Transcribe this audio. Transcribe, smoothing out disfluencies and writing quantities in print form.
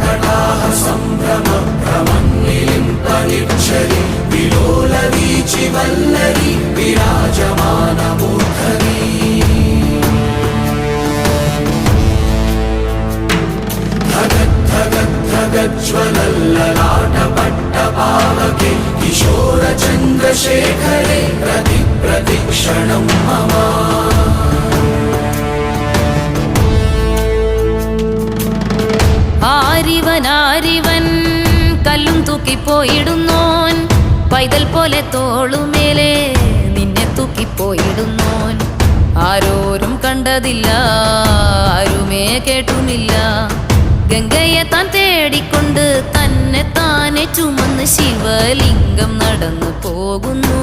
കടാഹ സംഭ്രമ ഭ്രമന്നിലിംപനിക്ഷരി വിലോലവീചി വല്ലരി വിരാജമാന മൂർധനി ജ്വലല്ലലാടപട്ടപാവകെ കിശോര ചന്ദ്രശേഖരേ പ്രതിക്ഷണം മമ ആരിവൻ കല്ലും തൂക്കിപ്പോയിടുന്നോൻ പൈതൽ പോലെ തോളുമേലെ നിന്നെ തൂക്കിപ്പോയിടുന്നോൻ ആരോരും കണ്ടതില്ല ആരുമേ കേട്ടുമില്ല ഗംഗയെ താൻ തേടിക്കൊണ്ട് തന്നെ താനെ ചുമന്ന് ശിവലിംഗം നടന്നു പോകുന്നു